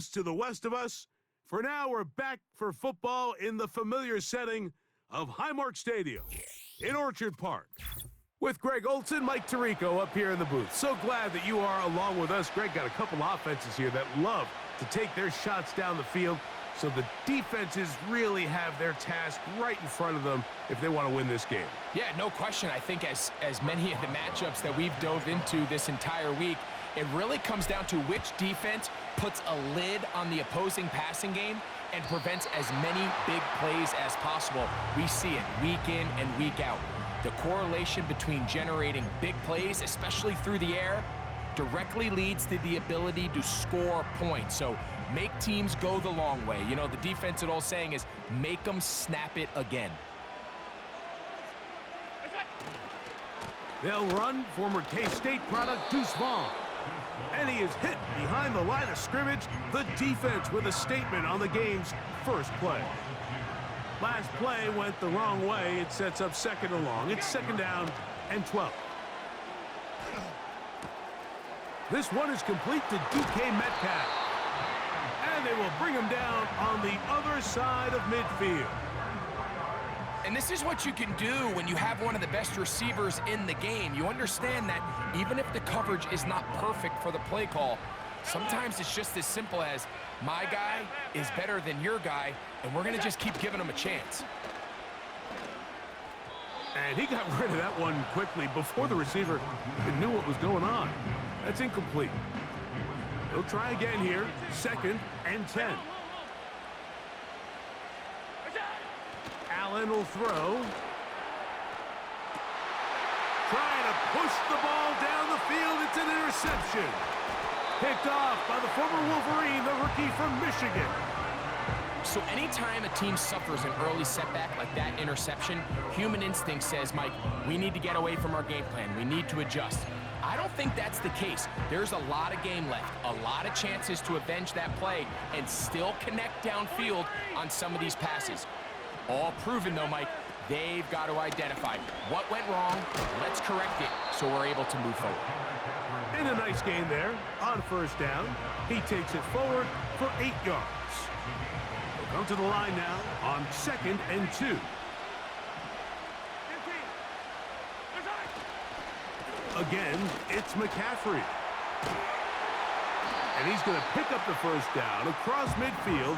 To the west of us. For now, we're back for football in the familiar setting of Highmark Stadium in Orchard Park. With Greg Olson, Mike Tirico up here in the booth. So glad that you are along with us. Greg got a couple offenses here that love to take their shots down the field, so the defenses really have their task right in front of them if they want to win this game. Yeah, no question. I think as many of the matchups that we've dove into this entire week, it really comes down to which defense puts a lid on the opposing passing game and prevents as many big plays as possible. We see it week in and week out. The correlation between generating big plays, especially through the air, directly leads to the ability to score points. So make teams go the long way. You know, the defensive old saying is, make them snap it again. They'll run former K-State product Deuce Vaughn. And he is hit behind the line of scrimmage. The defense with a statement on the game's first play. Last play went the wrong way. It sets up second and long. It's second down and 12. This one is complete to DK Metcalf. And they will bring him down on the other side of midfield. And this is what you can do when you have one of the best receivers in the game. You understand that even if the coverage is not perfect for the play call, sometimes it's just as simple as, my guy is better than your guy, and we're going to just keep giving him a chance. And he got rid of that one quickly before the receiver even knew what was going on. That's incomplete. He'll try again here, second and 10. Allen will throw. Trying to push the ball down the field. It's an interception. Picked off by the former Wolverine, the rookie from Michigan. So anytime a team suffers an early setback like that interception, human instinct says, Mike, we need to get away from our game plan. We need to adjust. I don't think that's the case. There's a lot of game left, a lot of chances to avenge that play and still connect downfield on some of these passes. All proven, though, Mike, they've got to identify what went wrong, let's correct it, so we're able to move forward. And a nice gain there on first down. He takes it forward for 8 yards. He'll come to the line now on second and 2. Again, it's McCaffrey. And he's going to pick up the first down across midfield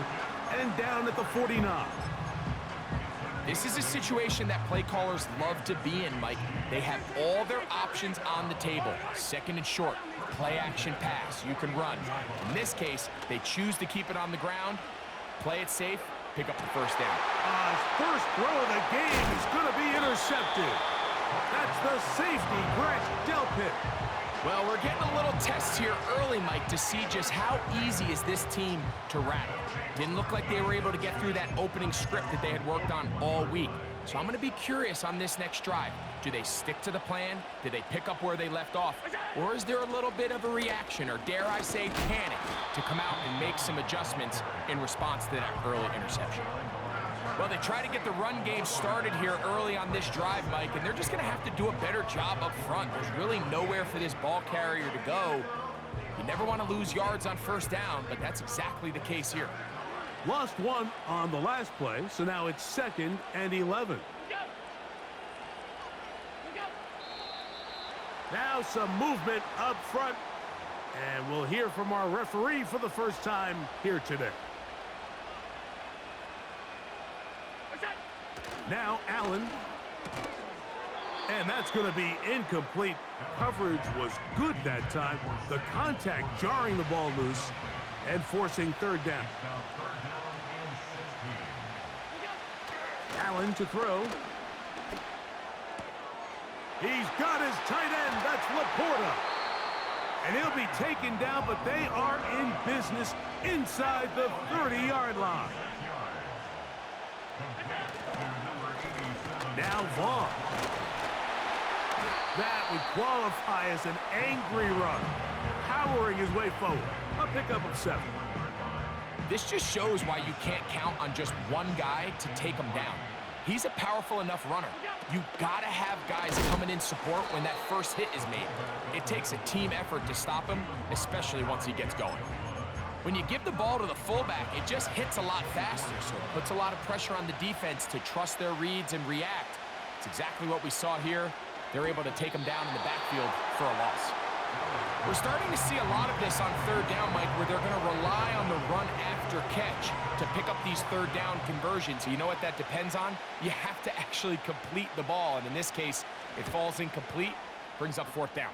and down at the 49. This is a situation that play callers love to be in, Mike. They have all their options on the table. Second and short, play action pass, you can run. In this case, they choose to keep it on the ground, play it safe, pick up the first down. First throw of the game is going to be intercepted. That's the safety, Greg Delpit. Well, we're getting a little test here early, Mike, to see just how easy is this team to rattle. Didn't look like they were able to get through that opening script that they had worked on all week. So I'm going to be curious on this next drive. Do they stick to the plan? Do they pick up where they left off? Or is there a little bit of a reaction, or dare I say panic, to come out and make some adjustments in response to that early interception? Well, they try to get the run game started here early on this drive, Mike, and they're just going to have to do a better job up front. There's really nowhere for this ball carrier to go. You never want to lose yards on first down, but that's exactly the case here. Lost one on the last play, so now it's second and 11. Now some movement up front, and we'll hear from our referee for the first time here today. Now Allen, and that's going to be incomplete. Coverage was good that time. The contact jarring the ball loose and forcing third down. Allen to throw. He's got his tight end. That's Laporta. And he'll be taken down, but they are in business inside the 30-yard line. Now Vaughn. That would qualify as an angry run, powering his way forward. A pickup of 7. This just shows why you can't count on just one guy to take him down. He's a powerful enough runner. You gotta have guys coming in support when that first hit is made. It takes a team effort to stop him, especially once he gets going. When you give the ball to the fullback, it just hits a lot faster, so it puts a lot of pressure on the defense to trust their reads and react. It's exactly what we saw here. They're able to take them down in the backfield for a loss. We're starting to see a lot of this on third down, Mike, where they're going to rely on the run after catch to pick up these third down conversions. You know what that depends on? You have to actually complete the ball, and in this case, it falls incomplete, brings up fourth down.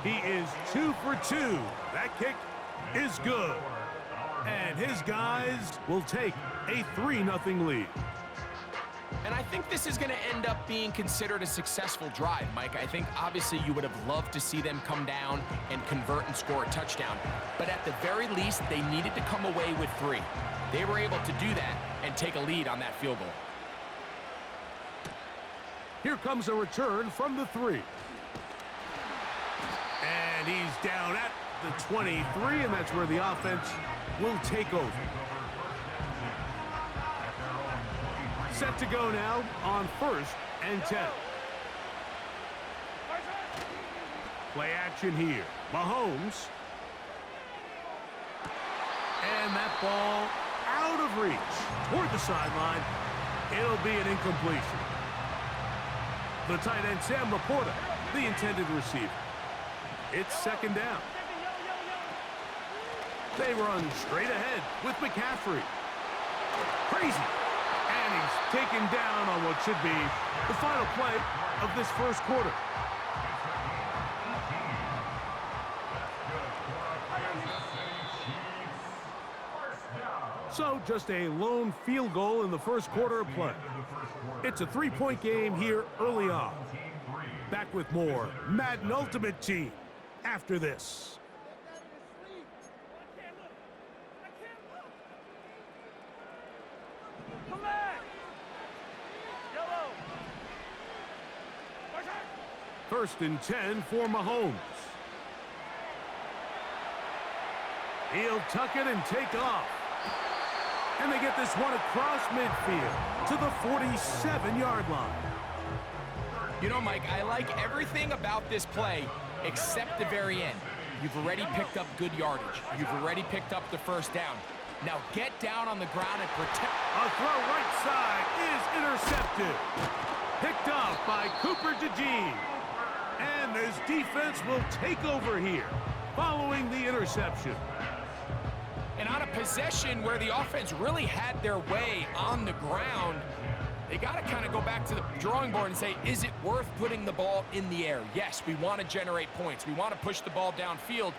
He is 2 for 2. That kick is good. And his guys will take a 3-0 lead. And I think this is going to end up being considered a successful drive, Mike. I think obviously you would have loved to see them come down and convert and score a touchdown. But at the very least, they needed to come away with 3. They were able to do that and take a lead on that field goal. Here comes a return from the 3. And he's down at the 23, and that's where the offense will take over. Set to go now on 1st and 10. Play action here. Mahomes. And that ball out of reach toward the sideline. It'll be an incompletion. The tight end, Sam Laporta, the intended receiver. It's 2nd down. They run straight ahead with McCaffrey. Crazy. And he's taken down on what should be the final play of this first quarter. So just a lone field goal in the first quarter of play. It's a 3-point game here early on. Back with more Madden Ultimate Team after this. First and 10 for Mahomes. He'll tuck it and take off. And they get this one across midfield to the 47-yard line. You know, Mike, I like everything about this play except the very end. You've already picked up good yardage. You've already picked up the first down. Now get down on the ground and protect. A throw right side is intercepted. Picked off by Cooper DeJean. And this defense will take over here following the interception. And on a possession where the offense really had their way on the ground, they got to kind of go back to the drawing board and say, is it worth putting the ball in the air? Yes, we want to generate points. We want to push the ball downfield,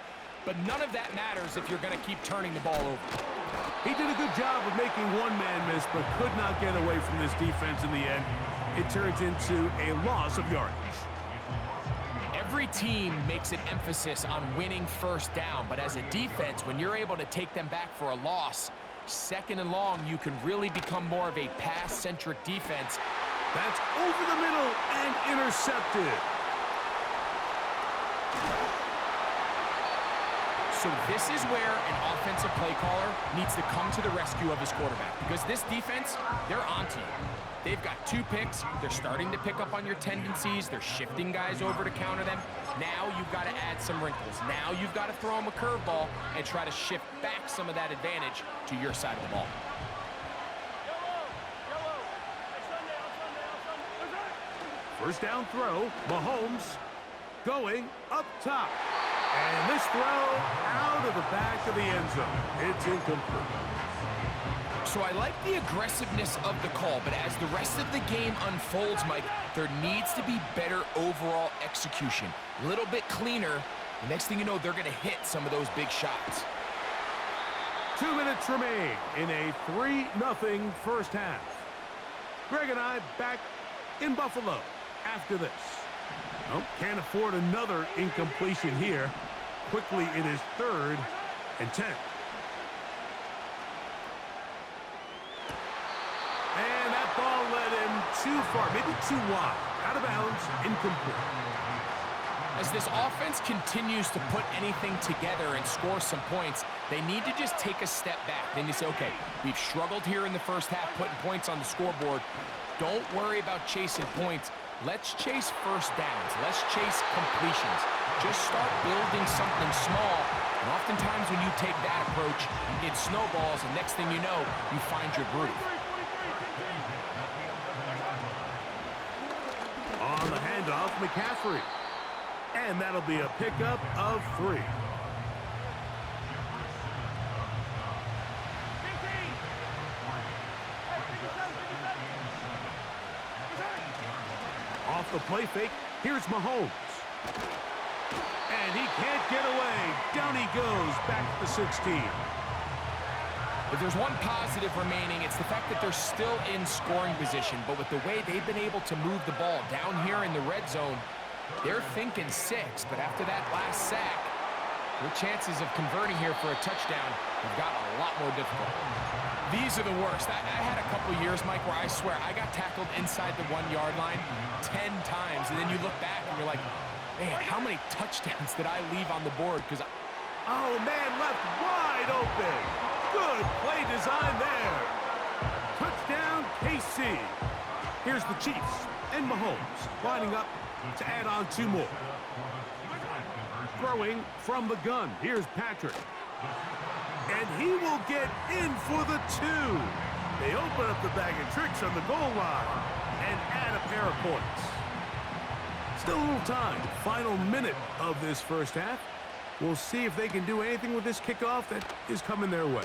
but none of that matters if you're going to keep turning the ball over. He did a good job of making one man miss, but could not get away from this defense in the end. It turns into a loss of yardage. Every team makes an emphasis on winning first down, but as a defense, when you're able to take them back for a loss, 2nd and long, you can really become more of a pass-centric defense. That's over the middle and intercepted. So this is where an offensive play caller needs to come to the rescue of his quarterback, because this defense, they're onto you. They've got 2 picks. They're starting to pick up on your tendencies. They're shifting guys over to counter them. Now you've got to add some wrinkles. Now you've got to throw them a curveball and try to shift back some of that advantage to your side of the ball. First down throw, Mahomes going up top. And this throw out of the back of the end zone. It's incomplete. So I like the aggressiveness of the call, but as the rest of the game unfolds, Mike, there needs to be better overall execution. A little bit cleaner. The next thing you know, they're going to hit some of those big shots. 2 minutes remain in a 3-0 first half. Greg and I back in Buffalo after this. Nope, can't afford another incompletion here. Quickly, it is 3rd and 10. And that ball led him too far, maybe too wide. Out of bounds, incomplete. As this offense continues to put anything together and score some points, they need to just take a step back. Then you say, okay, we've struggled here in the first half putting points on the scoreboard. Don't worry about chasing points. Let's chase first downs. Let's chase completions. Just start building something small And oftentimes when you take that approach, it snowballs, and next thing you know, you find your groove. On the handoff, McCaffrey. And that'll be a pickup of 3. Off the play fake, here's Mahomes. And he can't get away. Down he goes, back to the 16. If there's one positive remaining, it's the fact that they're still in scoring position. But with the way they've been able to move the ball down here in the red zone, they're thinking 6. But after that last sack, their chances of converting here for a touchdown have gotten a lot more difficult. These are the worst. I had a couple years, Mike, where I swear I got tackled inside the 1-yard line 10 times. And then you look back and you're like, man, how many touchdowns did I leave on the board? Because oh, man, left wide open. Good play design there. Touchdown, KC. Here's the Chiefs and Mahomes lining up to add on 2 more. Throwing from the gun. Here's Patrick. And he will get in for the 2. They open up the bag of tricks on the goal line and add a pair of points. Still a little time. Final minute of this first half. We'll see if they can do anything with this kickoff that is coming their way.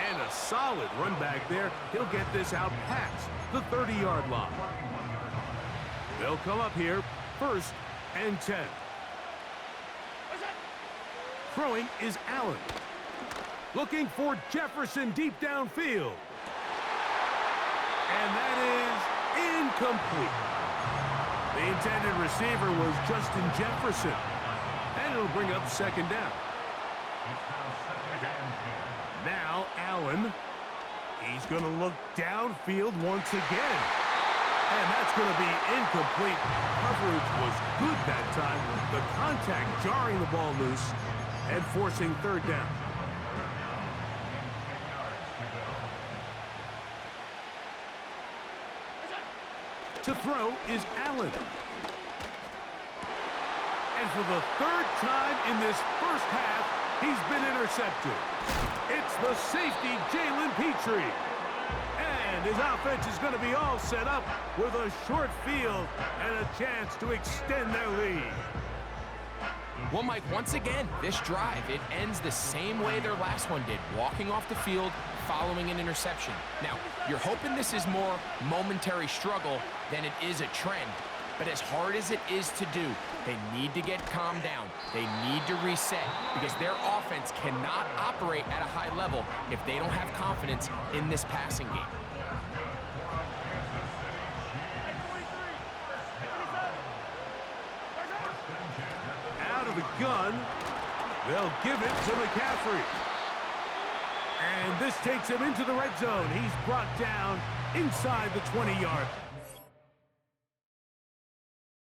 And a solid run back there. He'll get this out past the 30-yard line. They'll come up here, 1st and 10. Throwing is Allen. Looking for Jefferson deep downfield. And that is incomplete. The intended receiver was Justin Jefferson. And it'll bring up 2nd down. Now Allen. He's going to look downfield once again. And that's going to be incomplete. Coverage was good that time. The contact jarring the ball loose and forcing 3rd down. To throw is Allen. And for the 3rd time in this first half, he's been intercepted. It's the safety, Jalen Petrie. And his offense is going to be all set up with a short field and a chance to extend their lead. Well, Mike, once again, this drive, it ends the same way their last one did, walking off the field, following an interception. Now, you're hoping this is more momentary struggle than it is a trend. But as hard as it is to do, they need to get calmed down. They need to reset because their offense cannot operate at a high level if they don't have confidence in this passing game. Out of the gun, they'll give it to McCaffrey. And this takes him into the red zone. He's brought down inside the 20-yard.